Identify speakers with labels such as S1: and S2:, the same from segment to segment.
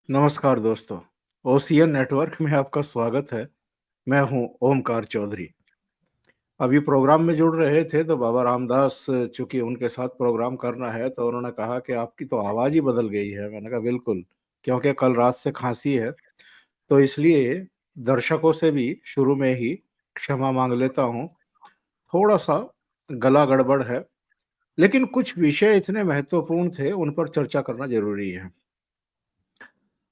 S1: नमस्कार दोस्तों। OCN network में आपका स्वागत है। मैं हूं ओमकार चौधरी। अभी प्रोग्राम में जुड़ रहे थे तो बाबा रामदास, चूंकि उनके साथ प्रोग्राम करना है तो उन्होंने कहा कि आपकी तो आवाज़ ही बदल गई है। मैंने कहा बिल्कुल, क्योंकि कल रात से खांसी है, तो इसलिए दर्शकों से भी शुरू में ही क्षमा मांग लेता हूं। थोड़ा सा गला गड़बड़ है, लेकिन कुछ विषय इतने महत्वपूर्ण थे, उन पर चर्चा करना जरूरी है।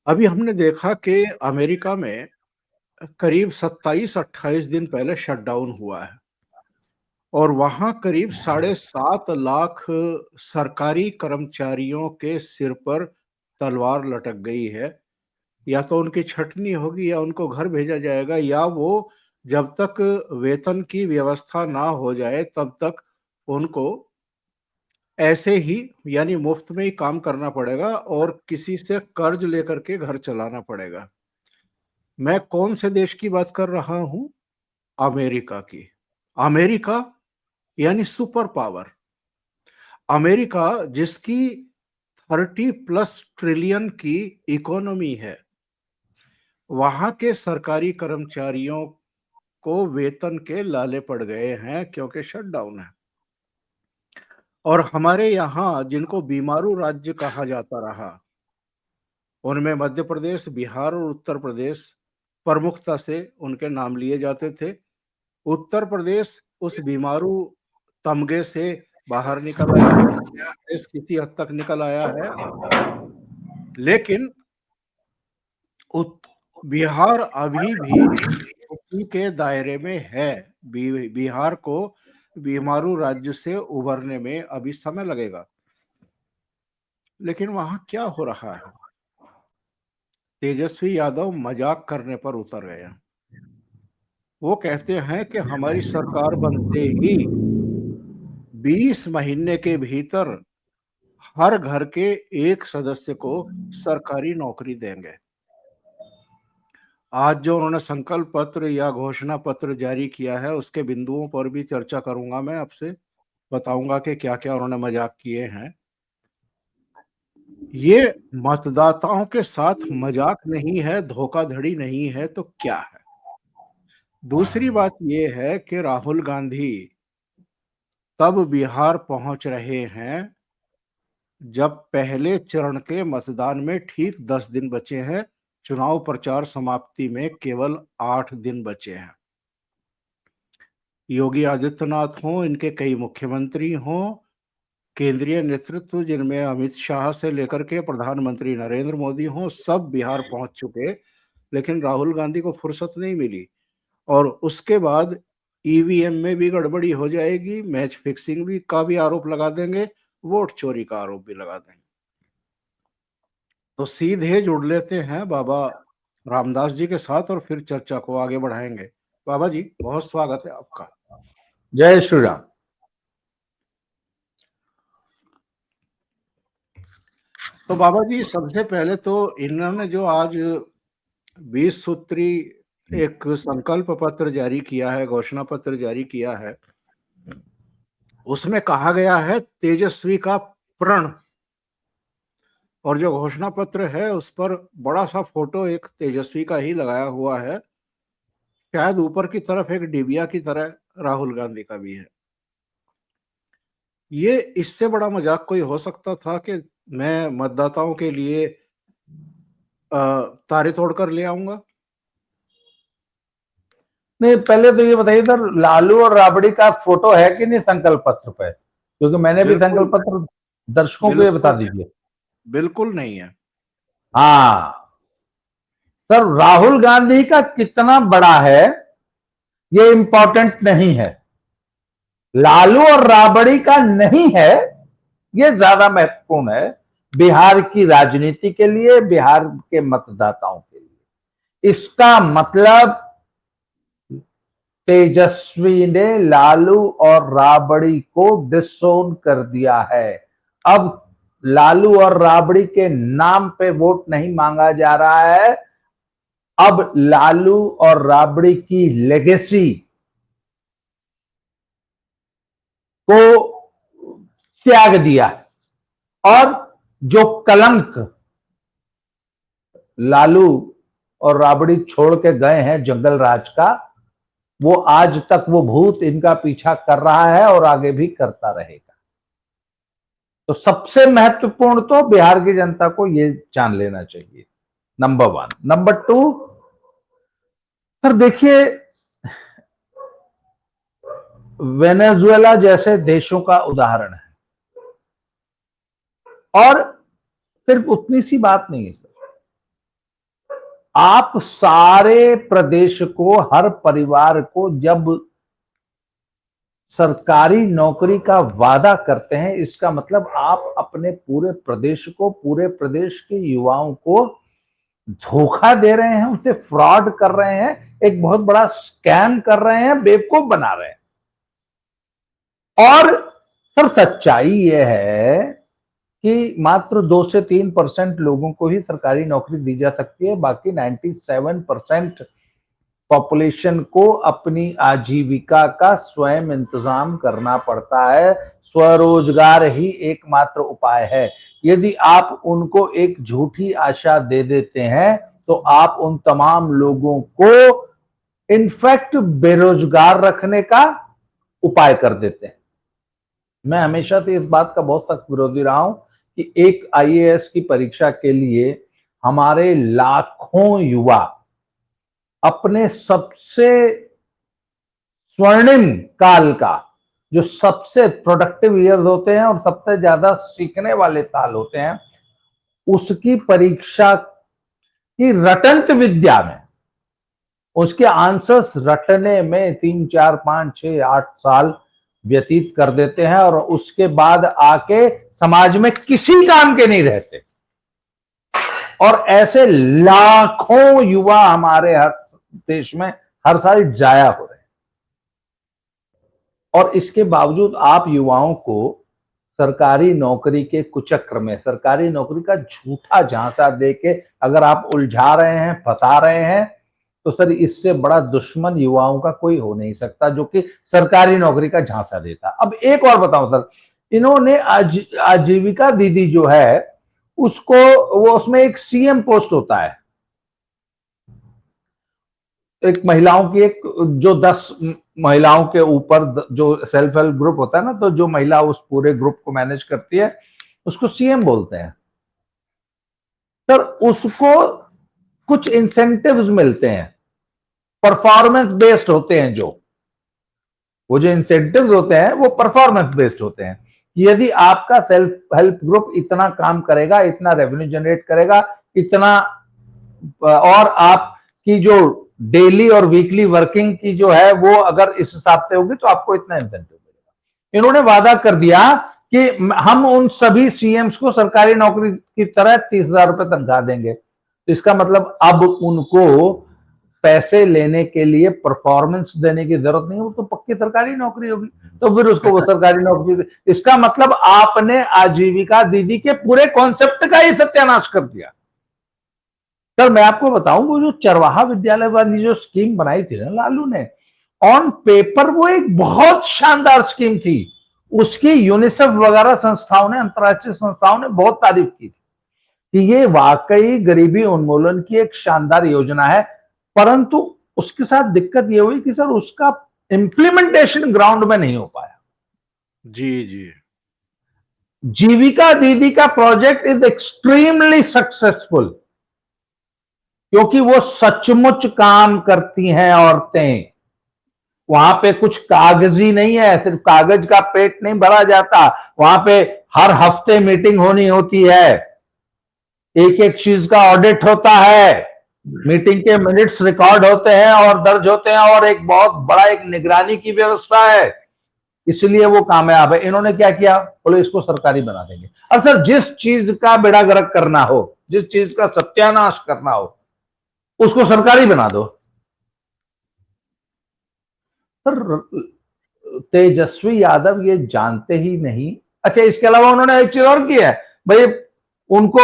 S1: अभी हमने देखा कि अमेरिका में करीब 27-28 दिन पहले शटडाउन हुआ है और वहां करीब 7.5 लाख सरकारी कर्मचारियों के सिर पर तलवार लटक गई है। या तो उनकी छटनी होगी या उनको घर भेजा जाएगा, या वो जब तक वेतन की व्यवस्था ना हो जाए तब तक उनको ऐसे ही, यानी मुफ्त में ही काम करना पड़ेगा और किसी से कर्ज लेकर के घर चलाना पड़ेगा। मैं कौन से देश की बात कर रहा हूं? अमेरिका की। अमेरिका यानी सुपर पावर। अमेरिका जिसकी 30+ ट्रिलियन की इकोनॉमी है, वहां के सरकारी कर्मचारियों को वेतन के लाले पड़ गए हैं क्योंकि शटडाउन है। और हमारे यहाँ जिनको बीमारू राज्य कहा जाता रहा, उनमें मध्य प्रदेश, बिहार और उत्तर प्रदेश प्रमुखता से उनके नाम लिए जाते थे। उत्तर प्रदेश उस बीमारू तमगे से बाहर निकल आया है, प्रदेश किसी हद तक निकल आया है, लेकिन बिहार अभी भी उसी के दायरे में है। बिहार को बीमारू राज्य से उभरने में अभी समय लगेगा। लेकिन वहां क्या हो रहा है? तेजस्वी यादव मजाक करने पर उतर गए हैं। वो कहते हैं कि हमारी सरकार बनते ही 20 महीने के भीतर हर घर के एक सदस्य को सरकारी नौकरी देंगे। आज जो उन्होंने संकल्प पत्र या घोषणा पत्र जारी किया है, उसके बिंदुओं पर भी चर्चा करूंगा। मैं आपसे बताऊंगा कि क्या क्या उन्होंने मजाक किए हैं। ये मतदाताओं के साथ मजाक नहीं है, धोखाधड़ी नहीं है, तो क्या है? दूसरी बात यह है कि राहुल गांधी तब बिहार पहुंच रहे हैं जब पहले चरण के मतदान में ठीक 10 दिन बचे हैं। चुनाव प्रचार समाप्ति में केवल 8 दिन बचे हैं। योगी आदित्यनाथ हों, इनके कई मुख्यमंत्री हों, केंद्रीय नेतृत्व जिनमें अमित शाह से लेकर के प्रधानमंत्री नरेंद्र मोदी हों, सब बिहार पहुंच चुके, लेकिन राहुल गांधी को फुर्सत नहीं मिली। और उसके बाद ईवीएम में भी गड़बड़ी हो जाएगी, मैच फिक्सिंग भी का भी आरोप लगा देंगे, वोट चोरी का आरोप भी लगा देंगे। तो सीधे जुड़ लेते हैं बाबा रामदास जी के साथ और फिर चर्चा को आगे बढ़ाएंगे। बाबा जी, बहुत स्वागत है आपका।
S2: जय श्री राम।
S1: तो बाबा जी, सबसे पहले तो इन्होंने जो आज 20 सूत्री एक संकल्प पत्र जारी किया है, घोषणा पत्र जारी किया है, उसमें कहा गया है तेजस्वी का प्रण। और जो घोषणा पत्र है उस पर बड़ा सा फोटो एक तेजस्वी का ही लगाया हुआ है। शायद ऊपर की तरफ एक डिबिया की तरह राहुल गांधी का भी है। ये इससे बड़ा मजाक कोई हो सकता था कि मैं मतदाताओं के लिए तारे तोड़कर ले आऊंगा?
S2: नहीं, पहले तो ये बताइए सर, लालू और राबड़ी का फोटो है कि नहीं संकल्प पत्र पे? क्योंकि मैंने भी संकल्प
S1: बिल्कुल,
S2: पत्र, दर्शकों को ये बता
S1: बिल्कुल,
S2: दीजिए।
S1: बिल्कुल नहीं है।
S2: हाँ सर, राहुल गांधी का कितना बड़ा है ये इंपॉर्टेंट नहीं है, लालू और राबड़ी का नहीं है ये ज्यादा महत्वपूर्ण है बिहार की राजनीति के लिए, बिहार के मतदाताओं के लिए। इसका मतलब तेजस्वी ने लालू और राबड़ी को डिसोन कर दिया है। अब लालू और राबड़ी के नाम पे वोट नहीं मांगा जा रहा है, अब लालू और राबड़ी की लेगेसी को त्याग दिया और जो कलंक लालू और राबड़ी छोड़ के गए हैं जंगल राज का, वो आज तक वो भूत इनका पीछा कर रहा है और आगे भी करता रहेगा। तो सबसे महत्वपूर्ण तो बिहार की जनता को ये जान लेना चाहिए, नंबर 1। नंबर 2, सर देखिए, वेनेजुएला जैसे देशों का उदाहरण है, और सिर्फ उतनी सी बात नहीं है सर, आप सारे प्रदेश को, हर परिवार को जब सरकारी नौकरी का वादा करते हैं, इसका मतलब आप अपने पूरे प्रदेश को, पूरे प्रदेश के युवाओं को धोखा दे रहे हैं, उनसे फ्रॉड कर रहे हैं, एक बहुत बड़ा स्कैम कर रहे हैं, बेवकूफ बना रहे हैं। और सर सच्चाई यह है कि मात्र 2 से 3% लोगों को ही सरकारी नौकरी दी जा सकती है, बाकी 97% पॉपुलेशन को अपनी आजीविका का स्वयं इंतजाम करना पड़ता है। स्वरोजगार ही एकमात्र उपाय है। यदि आप उनको एक झूठी आशा दे देते हैं तो आप उन तमाम लोगों को इनफैक्ट बेरोजगार रखने का उपाय कर देते हैं। मैं हमेशा से इस बात का बहुत सख्त विरोधी रहा हूं कि एक आईएएस की परीक्षा के लिए हमारे लाखों युवा अपने सबसे स्वर्णिम काल का, जो सबसे प्रोडक्टिव ईयर्स होते हैं और सबसे ज्यादा सीखने वाले साल होते हैं, उसकी परीक्षा की रटंत विद्या में, उसके आंसर्स रटने में 3, 4, 5, 6, 8 साल व्यतीत कर देते हैं और उसके बाद आके समाज में किसी काम के नहीं रहते। और ऐसे लाखों युवा हमारे हर देश में हर साल जाया हो रहे हैं, और इसके बावजूद आप युवाओं को सरकारी नौकरी के कुचक्र में, सरकारी नौकरी का झूठा झांसा देके अगर आप उलझा रहे हैं, फंसा रहे हैं, तो सर इससे बड़ा दुश्मन युवाओं का कोई हो नहीं सकता जो कि सरकारी नौकरी का झांसा देता। अब एक और बताऊं सर, इन्होंने आजीविका दीदी जो है उसको, वो उसमें एक सीएम पोस्ट होता है, एक महिलाओं की, एक जो 10 महिलाओं के ऊपर जो सेल्फ हेल्प ग्रुप होता है ना, तो जो महिला उस पूरे ग्रुप को मैनेज करती है उसको सीएम बोलते हैं। सर उसको कुछ इंसेंटिव्स मिलते हैं, परफॉर्मेंस बेस्ड होते हैं, वो जो इंसेंटिव्स होते हैं वो परफॉर्मेंस बेस्ड होते हैं। यदि आपका सेल्फ हेल्प ग्रुप इतना काम करेगा, इतना रेवेन्यू जनरेट करेगा, इतना, और आपकी जो डेली और वीकली वर्किंग की जो है वो अगर इस हिसाब से होगी तो आपको इतना इंसेंटिव मिलेगा। इन्होंने वादा कर दिया कि हम उन सभी सीएम्स को सरकारी नौकरी की तरह 30,000 रुपए तनख्वाह देंगे। तो इसका मतलब अब उनको पैसे लेने के लिए परफॉर्मेंस देने की जरूरत नहीं है, वो तो पक्की सरकारी नौकरी होगी, तो फिर उसको वो सरकारी नौकरी। इसका मतलब आपने आजीविका दीदी के पूरे कॉन्सेप्ट का ही सत्यानाश कर दिया। सर मैं आपको बताऊं, वो जो चरवाहा विद्यालय वाली जो स्कीम बनाई थी ना लालू ने, ऑन पेपर वो एक बहुत शानदार स्कीम थी। उसकी यूनिसेफ वगैरह संस्थाओं ने, अंतर्राष्ट्रीय संस्थाओं ने बहुत तारीफ की थी कि ये वाकई गरीबी उन्मूलन की एक शानदार योजना है। परंतु उसके साथ दिक्कत ये हुई कि सर उसका इंप्लीमेंटेशन ग्राउंड में नहीं हो पाया।
S1: जी।
S2: जीविका दीदी का प्रोजेक्ट इज एक्सट्रीमली सक्सेसफुल, क्योंकि वो सचमुच काम करती हैं औरतें। वहां पे कुछ कागजी नहीं है, सिर्फ कागज का पेट नहीं भरा जाता, वहां पे हर हफ्ते मीटिंग होनी होती है, एक एक चीज का ऑडिट होता है, मीटिंग के मिनट्स रिकॉर्ड होते हैं और दर्ज होते हैं, और एक बहुत बड़ा एक निगरानी की व्यवस्था है। इसलिए वो कामयाब है। इन्होंने क्या किया, बोले इसको सरकारी बना देंगे। और सर जिस चीज का बेड़ा गर्क करना हो, जिस चीज का सत्यानाश करना हो, उसको सरकारी बना दो। सर तेजस्वी यादव ये जानते ही नहीं। अच्छा, इसके अलावा उन्होंने एक चीज और की है भाई, उनको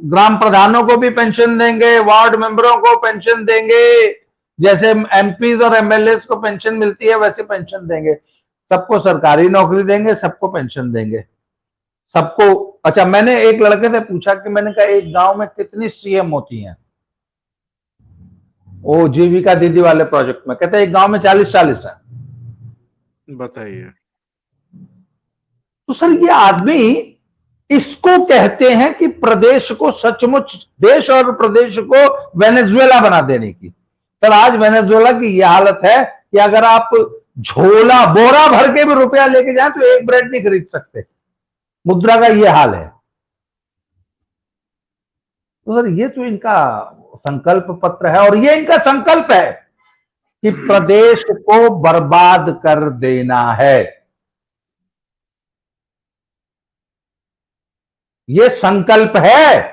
S2: ग्राम प्रधानों को भी पेंशन देंगे, वार्ड मेंबरों को पेंशन देंगे, जैसे एमपीज और एमएलए को पेंशन मिलती है वैसे पेंशन देंगे, सबको सरकारी नौकरी देंगे, सबको पेंशन देंगे। सबको। अच्छा, मैंने एक लड़के से पूछा कि मैंने कहा एक गांव में कितनी सीएम होती हैं, वो जीविका दीदी वाले प्रोजेक्ट में, कहते हैं एक गांव में 40-40 है।
S1: बताइए।
S2: तो सर ये आदमी, इसको कहते हैं कि प्रदेश को सचमुच, देश और प्रदेश को वेनेजुएला बना देने की। सर आज वेनेजुएला की यह हालत है कि अगर आप झोला बोरा भर के भी रुपया लेके जाए तो एक ब्रेड नहीं खरीद सकते। मुद्रा का यह हाल है। तो सर ये तो इनका संकल्प पत्र है, और ये इनका संकल्प है कि प्रदेश को बर्बाद कर देना है। ये संकल्प है।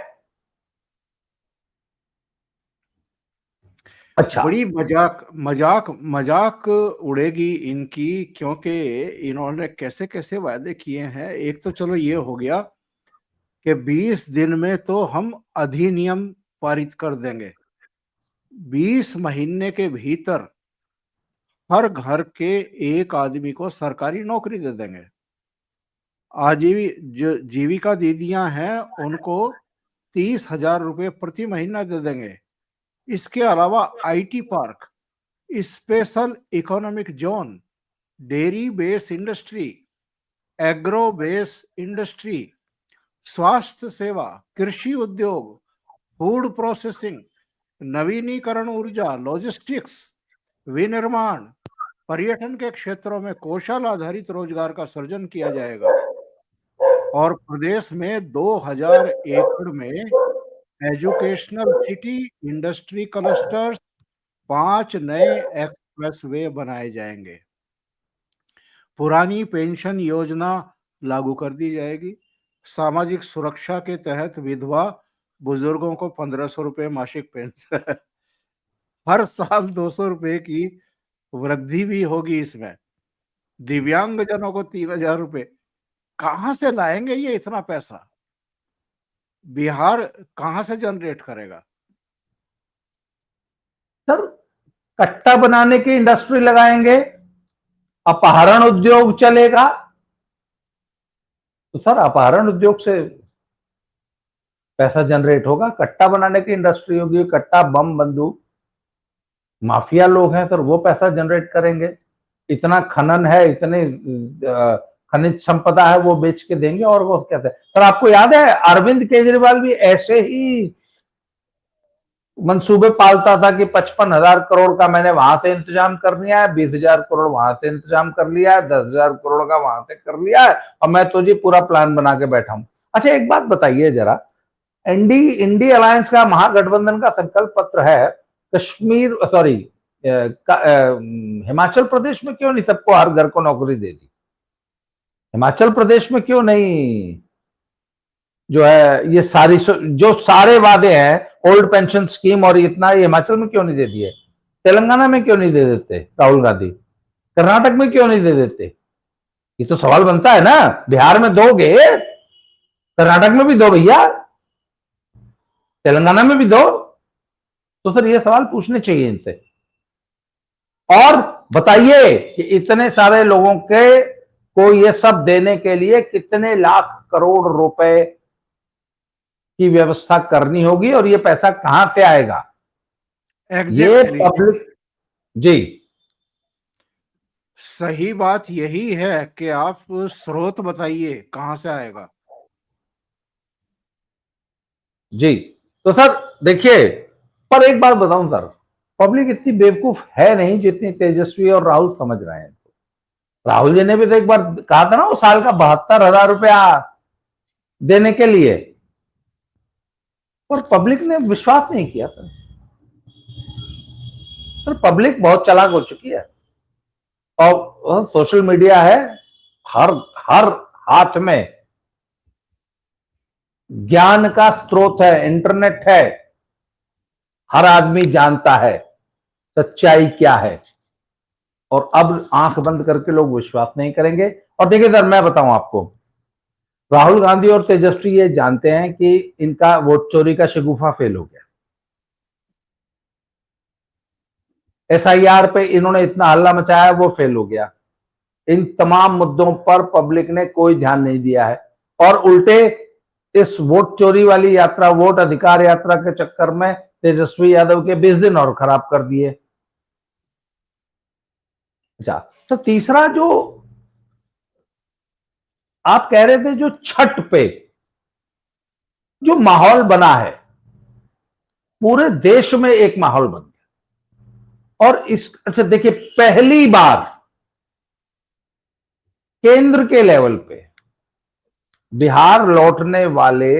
S2: अच्छा,
S1: बड़ी मजाक मजाक मजाक उड़ेगी इनकी, क्योंकि इन्होंने कैसे कैसे वायदे किए हैं। एक तो चलो ये हो गया कि 20 दिन में तो हम अधिनियम पारित कर देंगे, 20 महीने के भीतर हर घर के एक आदमी को सरकारी नौकरी दे देंगे। जो जीविका दीदियां हैं उनको 30,000 रुपये प्रति महीना दे देंगे। इसके अलावा IT park, special economic zone, dairy base industry, agro base industry, स्वास्थ्य सेवा, कृषि उद्योग, फूड प्रोसेसिंग, नवीनीकरण ऊर्जा, लॉजिस्टिक्स, विनिर्माण, पर्यटन के क्षेत्रों में कौशल आधारित रोजगार का सृजन किया जाएगा। और प्रदेश में 2000 एकड़ में एजुकेशनल सिटी, इंडस्ट्री क्लस्टर्स, 5 नए एक्सप्रेसवे बनाए जाएंगे। पुरानी पेंशन योजना लागू कर दी जाएगी। सामाजिक सुरक्षा के तहत विधवा बुजुर्गों को 1500 रुपये मासिक पेंशन हर साल 200 रुपये की वृद्धि भी होगी इसमें। दिव्यांगजनों को 3000 रुपये। कहां से लाएंगे ये इतना पैसा? बिहार कहां से जनरेट करेगा?
S2: सर कट्टा बनाने की इंडस्ट्री लगाएंगे, अपहरण उद्योग चलेगा। तो सर अपहरण उद्योग से पैसा जनरेट होगा, कट्टा बनाने की इंडस्ट्री होगी, कट्टा बम बंदूक माफिया लोग हैं सर, वो पैसा जनरेट करेंगे। इतना खनन है, इतने खनिज संपदा है, वो बेच के देंगे। और वो कहते हैं सर, आपको याद है अरविंद केजरीवाल भी ऐसे ही मंसूबे पालता था कि 55,000 करोड़ का मैंने वहां से इंतजाम कर लिया है, 20,000 करोड़ वहां से इंतजाम कर लिया है, 10,000 करोड़ का वहां से कर लिया है, और मैं तो जी पूरा प्लान बना के बैठा हूं। अच्छा एक बात बताइए जरा, इंडी अलायंस का, महागठबंधन का संकल्प पत्र है, कश्मीर सॉरी हिमाचल प्रदेश में क्यों नहीं सबको हर घर को नौकरी दे दी? हिमाचल प्रदेश में क्यों नहीं जो है ये सारी जो सारे वादे हैं, ओल्ड पेंशन स्कीम और इतना, ये हिमाचल में क्यों नहीं दे दिए? तेलंगाना में क्यों नहीं दे देते राहुल गांधी? कर्नाटक में क्यों नहीं दे देते? ये तो सवाल बनता है ना। बिहार में दोगे, कर्नाटक में भी दो भैया, तेलंगाना में भी दो। तो सर ये सवाल पूछने चाहिए इनसे। और बताइए कि इतने सारे लोगों के को ये सब देने के लिए कितने लाख करोड़ रुपए की व्यवस्था करनी होगी, और ये पैसा कहां से आएगा? ये
S1: एग्जैक्टली
S2: पब्लिक जी
S1: सही बात यही है कि आप स्रोत बताइए कहां से आएगा।
S2: जी। तो सर देखिए, पर एक बात बताऊं सर, पब्लिक इतनी बेवकूफ है नहीं जितनी तेजस्वी और राहुल समझ रहे हैं। राहुल जी ने भी तो एक बार कहा था ना, वो साल का 72,000 रुपया देने के लिए, पर पब्लिक ने विश्वास नहीं किया सर। सर पब्लिक बहुत चालाक हो चुकी है, और सोशल मीडिया है, हर हर हाथ में ज्ञान का स्रोत है, इंटरनेट है, हर आदमी जानता है सच्चाई क्या है। और अब आंख बंद करके लोग विश्वास नहीं करेंगे। और देखिए सर मैं बताऊं आपको, राहुल गांधी और तेजस्वी ये जानते हैं कि इनका वोट चोरी का शगुफा फेल हो गया। एसआईआर पे इन्होंने इतना हल्ला मचाया, वो फेल हो गया। इन तमाम मुद्दों पर पब्लिक ने कोई ध्यान नहीं दिया है। और उल्टे इस वोट चोरी वाली यात्रा, वोट अधिकार यात्रा के चक्कर में तेजस्वी यादव के 20 दिन और खराब कर दिए। अच्छा, तो तीसरा जो आप कह रहे थे, जो छठ पे जो माहौल बना है, पूरे देश में एक माहौल बन गया। और इस, अच्छा देखिए, पहली बार केंद्र के लेवल पे बिहार लौटने वाले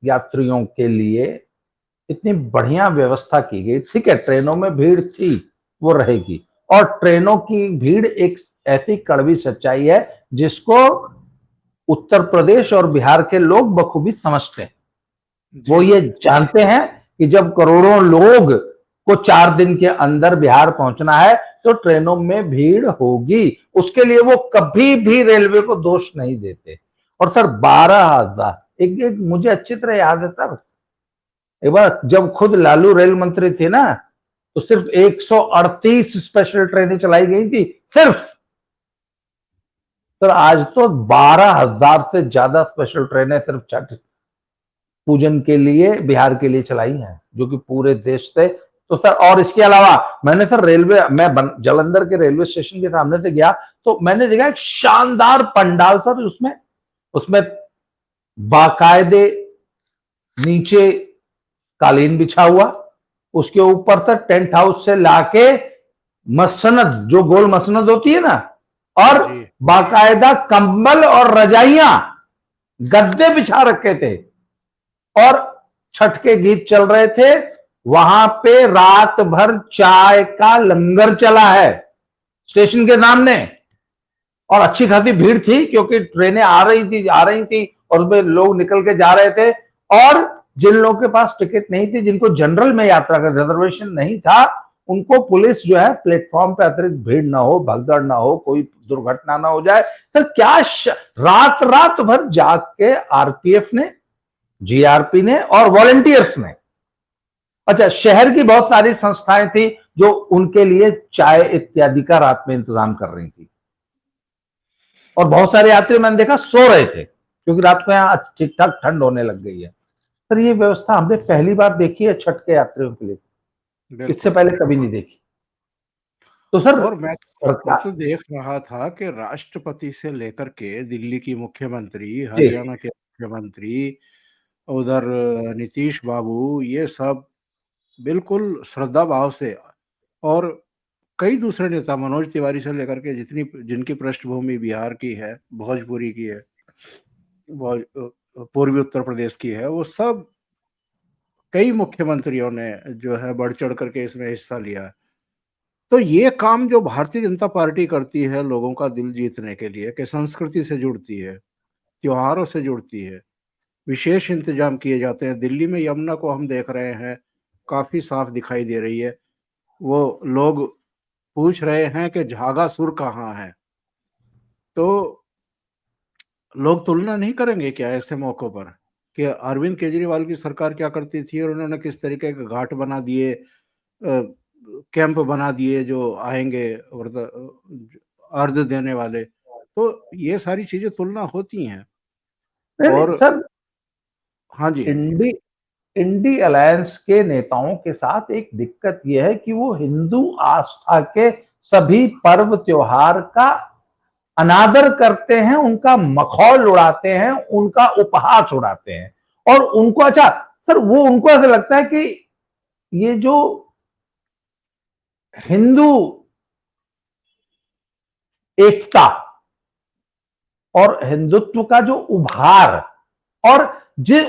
S2: यात्रियों के लिए इतनी बढ़िया व्यवस्था की गई। ठीक है, ट्रेनों में भीड़ थी, वो रहेगी, और ट्रेनों की भीड़ एक ऐसी कड़वी सच्चाई है जिसको उत्तर प्रदेश और बिहार के लोग बखूबी समझते हैं। वो ये जानते हैं कि जब करोड़ों लोग को 4 दिन के अंदर बिहार पहुंचना है तो ट्रेनों में भीड़ होगी। उसके लिए वो कभी भी रेलवे को दोष नहीं देते। और सर 12,000, एक मुझे अच्छी तरह याद है सर, एक बार जब खुद लालू रेल मंत्री थे ना, तो सिर्फ 138 स्पेशल ट्रेनें चलाई गई थी सिर्फ। सर आज तो 12,000 से ज्यादा स्पेशल ट्रेनें सिर्फ छठ पूजन के लिए बिहार के लिए चलाई हैं, जो कि पूरे देश से। तो सर, और इसके अलावा मैंने सर रेलवे, मैं जालंधर के रेलवे स्टेशन के सामने से गया तो मैंने देखा एक शानदार पंडाल सर, उसमें बाकायदे नीचे कालीन बिछा हुआ, उसके ऊपर से टेंट हाउस से लाके मसनद, जो गोल मसनद होती है ना, और बाकायदा कंबल और रजाइयां, गद्दे बिछा रखे थे, और छठ के गीत चल रहे थे। वहां पे रात भर चाय का लंगर चला है स्टेशन के सामने, और अच्छी खासी भीड़ थी क्योंकि ट्रेनें आ रही थी और उसमें लोग निकल के जा रहे थे। और जिन लोगों के पास टिकट नहीं थी, जिनको जनरल में यात्रा का रिजर्वेशन नहीं था, उनको पुलिस जो है प्लेटफॉर्म पे अतिरिक्त भीड़ ना हो, भगदड़ ना हो, कोई दुर्घटना ना हो जाए। तो क्या रात भर जाग के आरपीएफ ने, जीआरपी ने और वॉलंटियर्स ने, अच्छा शहर की बहुत सारी संस्थाएं थी जो उनके लिए चाय इत्यादि का रात में इंतजाम कर रही थी। और बहुत सारे यात्री मैंने देखा सो रहे थे क्योंकि रात को यहाँ ठीक ठाक ठंड होने लग गई है। सर ये व्यवस्था हमने पहली बार देखी है छठ के यात्रियों के लिए, इससे पहले कभी नहीं देखी। तो सर,
S1: और मैं तो देख रहा था कि राष्ट्रपति से लेकर के दिल्ली की मुख्यमंत्री, हरियाणा के मुख्यमंत्री, उधर नीतीश बाबू, ये सब बिल्कुल श्रद्धा भाव से, और कई दूसरे नेता, मनोज तिवारी से लेकर के जिनकी पृष्ठभूमि बिहार की है, भोजपुरी की है, पूर्वी उत्तर प्रदेश की है, वो सब कई मुख्यमंत्रियों ने जो है बढ़ चढ़ करके इसमें हिस्सा लिया। तो ये काम जो भारतीय जनता पार्टी करती है लोगों का दिल जीतने के लिए, कि संस्कृति से जुड़ती है, त्योहारों से जुड़ती है, विशेष इंतजाम किए जाते हैं। दिल्ली में यमुना को हम देख रहे हैं, काफी साफ दिखाई दे रही है। वो लोग पूछ रहे हैं कि झागासुर कहाँ है। तो लोग तुलना नहीं करेंगे क्या ऐसे मौकों पर कि अरविंद केजरीवाल की सरकार क्या करती थी और उन्होंने किस तरीके के घाट बना दिए, कैंप बना दिए जो आएंगे अर्घ देने वाले। तो ये सारी चीजें तुलना होती हैं। और
S2: सर,
S1: हाँ जी,
S2: इंडी अलायंस के नेताओं के साथ एक दिक्कत यह है कि वो हिंदू आस्था के सभी पर्व त्योहार का अनादर करते हैं, उनका मखौल उड़ाते हैं, उनका उपहास उड़ाते हैं। और उनको, अच्छा सर, वो उनको ऐसा लगता है कि ये जो हिंदू एकता और हिंदुत्व का जो उभार, और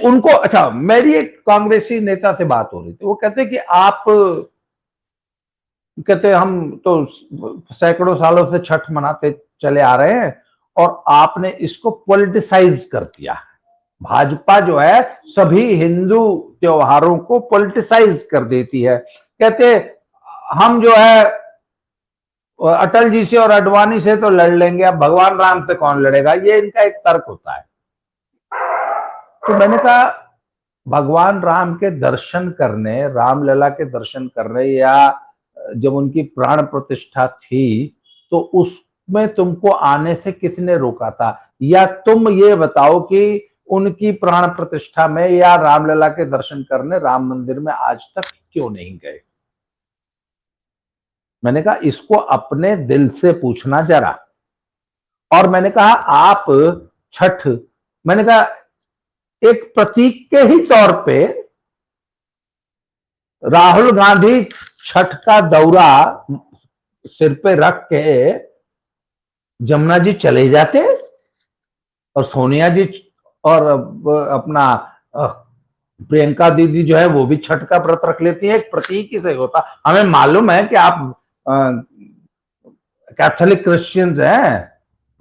S2: उनको, अच्छा मेरी एक कांग्रेसी नेता से बात हो रही थी, वो कहते कि आप, कहते हम तो सैकड़ों सालों से छठ मनाते चले आ रहे हैं और आपने इसको पॉलिटिसाइज कर दिया। भाजपा जो है सभी हिंदू त्योहारों को पॉलिटिसाइज कर देती है। कहते हम जो है अटल जी से और अडवाणी से तो लड़ लेंगे, अब भगवान राम से कौन लड़ेगा, ये इनका एक तर्क होता है। तो मैंने कहा भगवान राम के दर्शन करने, रामलला के दर्शन करने, या जब उनकी प्राण प्रतिष्ठा थी तो उसमें तुमको आने से किसने रोका था? या तुम ये बताओ कि उनकी प्राण प्रतिष्ठा में या रामलला के दर्शन करने राम मंदिर में आज तक क्यों नहीं गए? मैंने कहा इसको अपने दिल से पूछना जरा। और मैंने कहा आप छठ, मैंने कहा एक प्रतीक के ही तौर पे राहुल गांधी छठ का दौरा सिर पे रख के जमुना जी चले जाते और सोनिया जी और अपना प्रियंका दीदी जो है वो भी छठ का व्रत रख लेती है। एक प्रतीक ही से होता। हमें मालूम है कि आप कैथोलिक क्रिश्चियंस हैं,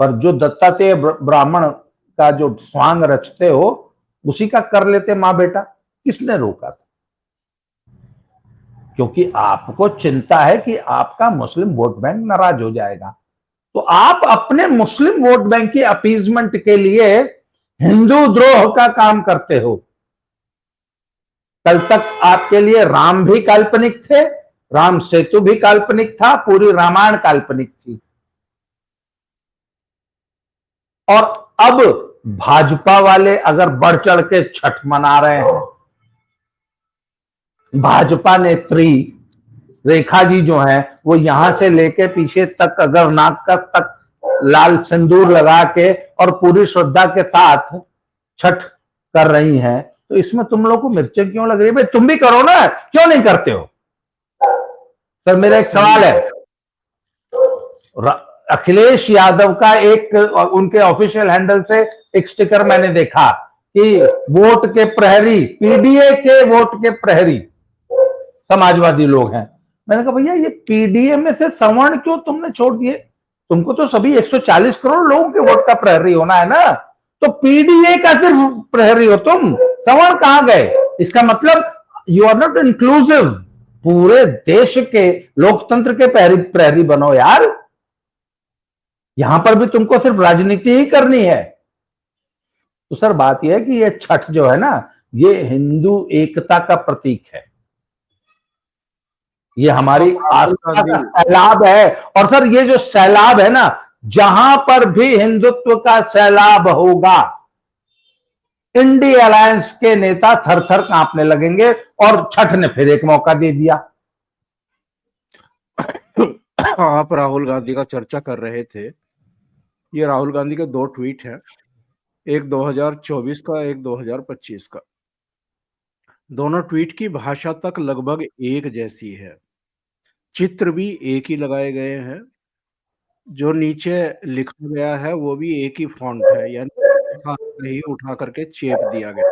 S2: पर जो दत्तात्रेय ब्राह्मण का जो स्वांग रचते हो उसी का कर लेते मां बेटा। किसने रोका था? क्योंकि आपको चिंता है कि आपका मुस्लिम वोट बैंक नाराज हो जाएगा, तो आप अपने मुस्लिम वोट बैंक की अपीजमेंट के लिए हिंदू द्रोह का काम करते हो। कल तक आपके लिए राम भी काल्पनिक थे, राम सेतु भी काल्पनिक था, पूरी रामायण काल्पनिक थी। और अब भाजपा वाले अगर बढ़ चढ़ के छठ मना रहे हैं, भाजपा नेत्री रेखा जी जो है वो यहां से लेके पीछे तक अगर नाक तक लाल सिंदूर लगा के और पूरी श्रद्धा के साथ छठ कर रही हैं, तो इसमें तुम लोग को मिर्चें क्यों लग रही है? भाई तुम भी करो ना, क्यों नहीं करते हो? सर मेरा एक सवाल है। अखिलेश यादव का एक उनके ऑफिशियल हैंडल से एक स्टिकर मैंने देखा कि वोट के प्रहरी, पीडीए के वोट के प्रहरी समाजवादी लोग हैं। मैंने कहा भैया ये पीडीए में से सवर्ण क्यों तुमने छोड़ दिए? तुमको तो सभी 140 करोड़ लोगों के वोट का प्रहरी होना है ना, तो पीडीए का सिर्फ प्रहरी हो तुम, सवर्ण कहां गए? इसका मतलब यू आर नॉट इंक्लूसिव। पूरे देश के लोकतंत्र के प्रहरी बनो यार। यहां पर भी तुमको सिर्फ राजनीति ही करनी है। तो सर बात यह है कि ये छठ जो है ना, ये हिंदू एकता का प्रतीक है, ये हमारी आस्था का सैलाब है। और सर ये जो सैलाब है ना, जहां पर भी हिंदुत्व का सैलाब होगा, इंडिया अलायंस के नेता थर थर कांपने लगेंगे। और छठ ने फिर एक मौका दे दिया।
S1: आप राहुल गांधी का चर्चा कर रहे थे। ये राहुल गांधी के 2 ट्वीट हैं, एक 2024 का, एक 2025 का। दोनों ट्वीट की भाषा तक लगभग एक जैसी है, चित्र भी एक ही लगाए गए हैं, जो नीचे लिखा गया है वो भी एक ही फॉन्ट है, यानी ही उठा करके चेप दिया गया।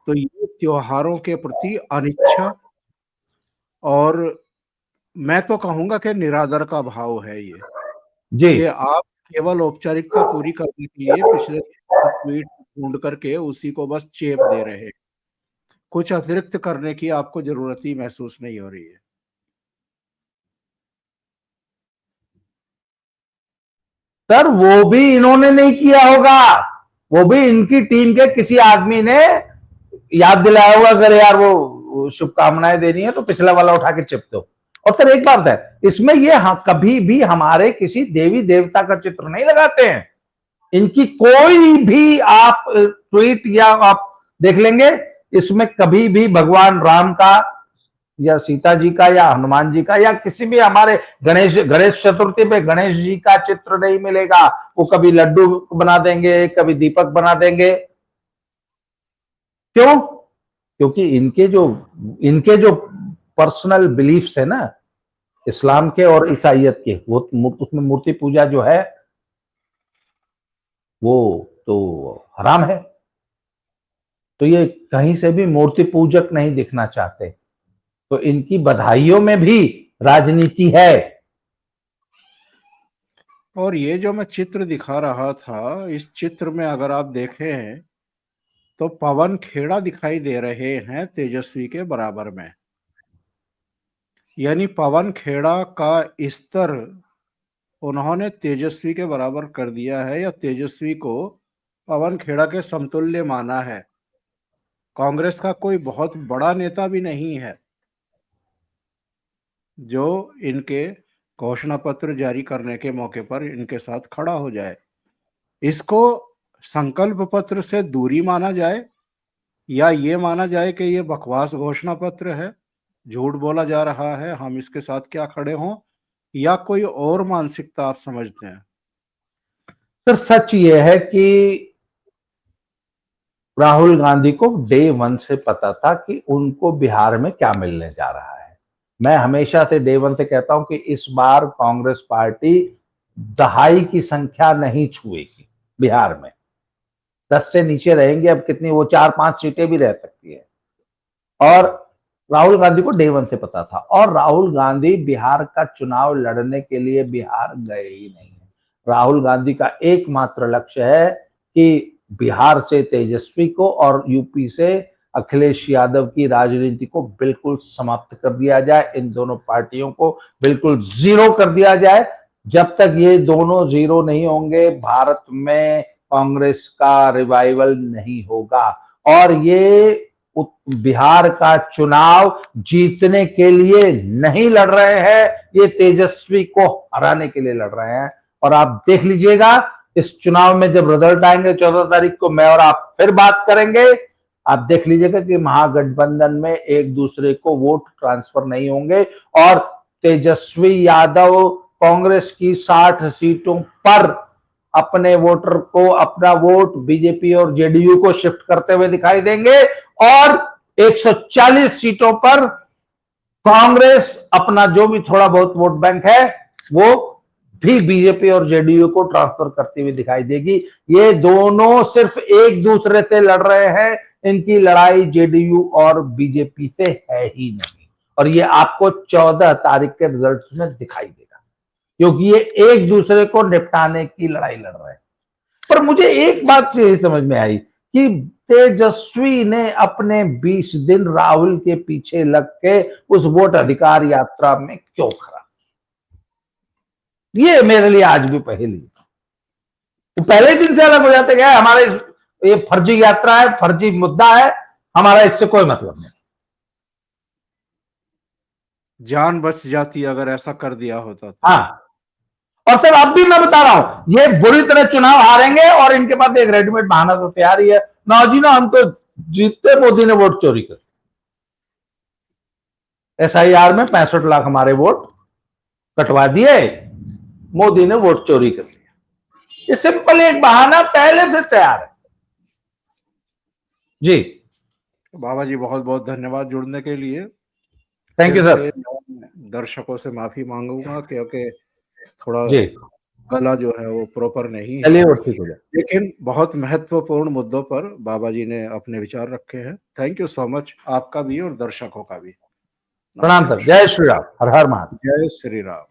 S1: तो ये त्योहारों के प्रति अनिच्छा और मैं तो कहूंगा कि निरादर का भाव है ये,
S2: जी
S1: कि आप केवल औपचारिकता पूरी करने के लिए पिछले ट्वीट ढूंढ करके उसी को बस चेप दे रहे हैं। कुछ अतिरिक्त करने की आपको जरूरत ही महसूस नहीं हो रही है।
S2: सर वो भी इन्होंने नहीं किया होगा, वो भी इनकी टीम के किसी आदमी ने याद दिलाया होगा। अगर यार वो शुभकामनाएं देनी है तो पिछला वाला उठा के चिप दो। और सर एक बात है, इसमें ये कभी भी हमारे किसी देवी देवता का चित्र नहीं लगाते हैं। इनकी कोई भी आप ट्वीट या आप देख लेंगे, इसमें कभी भी भगवान राम का या सीता जी का या हनुमान जी का या किसी भी हमारे गणेश चतुर्थी पे गणेश जी का चित्र नहीं मिलेगा। वो कभी लड्डू बना देंगे, कभी दीपक बना देंगे। क्यों? क्योंकि इनके जो पर्सनल बिलीफ्स है ना, इस्लाम के और ईसाइयत के, वो उसमें मूर्ति पूजा जो है वो तो हराम है। तो ये कहीं से भी मूर्ति पूजक नहीं दिखना चाहते। तो इनकी बधाइयों में भी राजनीति है।
S1: और ये जो मैं चित्र दिखा रहा था, इस चित्र में अगर आप देखें तो पवन खेड़ा दिखाई दे रहे हैं तेजस्वी के बराबर में, यानी पवन खेड़ा का स्तर उन्होंने तेजस्वी के बराबर कर दिया है, या तेजस्वी को पवन खेड़ा के समतुल्य माना है। कांग्रेस का कोई बहुत बड़ा नेता भी नहीं है जो इनके घोषणा पत्र जारी करने के मौके पर इनके साथ खड़ा हो जाए। इसको संकल्प पत्र से दूरी माना जाए या ये माना जाए कि ये बकवास घोषणा पत्र है, झूठ बोला जा रहा है, हम इसके साथ क्या खड़े हों, या कोई और मानसिकता आप समझते हैं?
S2: सर सच ये है कि राहुल गांधी को डे वन से पता था कि उनको बिहार में क्या मिलने जा रहा है। मैं हमेशा से डे वन से कहता हूं कि इस बार कांग्रेस पार्टी दहाई की संख्या नहीं छुएगी बिहार में, 10 से नीचे रहेंगे। अब कितनी, वो 4-5 सीटें भी रह सकती है। और राहुल गांधी को डे वन से पता था, और राहुल गांधी बिहार का चुनाव लड़ने के लिए बिहार गए ही नहीं है। राहुल गांधी का एकमात्र लक्ष्य है कि बिहार से तेजस्वी को और यूपी से अखिलेश यादव की राजनीति को बिल्कुल समाप्त कर दिया जाए, इन दोनों पार्टियों को बिल्कुल जीरो कर दिया जाए। जब तक ये दोनों जीरो नहीं होंगे, भारत में कांग्रेस का रिवाइवल नहीं होगा। और ये बिहार का चुनाव जीतने के लिए नहीं लड़ रहे हैं, ये तेजस्वी को हराने के लिए लड़ रहे हैं। और आप देख लीजिएगा, इस चुनाव में जब रिजल्ट आएंगे 14 तारीख को, मैं और आप फिर बात करेंगे, आप देख लीजिएगा कि महागठबंधन में एक दूसरे को वोट ट्रांसफर नहीं होंगे और तेजस्वी यादव कांग्रेस की 60 सीटों पर अपने वोटर को, अपना वोट बीजेपी और जेडीयू को शिफ्ट करते हुए दिखाई देंगे, और 140 सीटों पर कांग्रेस अपना जो भी थोड़ा बहुत वोट बैंक है वो भी बीजेपी और जेडीयू को ट्रांसफर करती हुई दिखाई देगी। ये दोनों सिर्फ एक दूसरे से लड़ रहे हैं, इनकी लड़ाई जेडीयू और बीजेपी से है ही नहीं। और ये आपको 14 तारीख के रिजल्ट में दिखाई देगा, क्योंकि ये एक दूसरे को निपटाने की लड़ाई लड़ रहे हैं। पर मुझे एक बात से यही समझ में आई कि तेजस्वी ने अपने 20 दिन राहुल के पीछे लग के उस वोट अधिकार यात्रा में क्यों खड़ा, ये मेरे लिए आज भी पहेली है। तो पहले दिन से अलग हो जाते गए, हमारे ये फर्जी यात्रा है, फर्जी मुद्दा है, हमारा इससे कोई मतलब नहीं।
S1: जान बच जाती अगर ऐसा कर दिया होता तो।
S2: हाँ, और सर अब भी मैं बता रहा हूं, ये बुरी तरह चुनाव हारेंगे और इनके पास एक रेडीमेड बहाना तो तैयार ही है, ना जी ना, हम तो जीतते, मोदी ने वोट चोरी कर, SIR में 65 लाख हमारे वोट कटवा दिए, मोदी ने वोट चोरी कर लिया। ये सिंपल एक बहाना पहले से तैयार है जी।
S1: बाबा जी बहुत बहुत धन्यवाद जुड़ने के लिए।
S2: Thank you sir.
S1: दर्शकों से माफी मांगूंगा क्योंकि थोड़ा
S2: जी
S1: गला जो है वो प्रॉपर नहीं है,
S2: चलिए वो ठीक हो जाए।
S1: लेकिन बहुत महत्वपूर्ण मुद्दों पर बाबा जी ने अपने विचार रखे हैं। थैंक यू सो मच, आपका भी और दर्शकों का भी।
S2: प्रणाम सर, जय श्री राम, हर हर महादेव।
S1: जय श्री राम।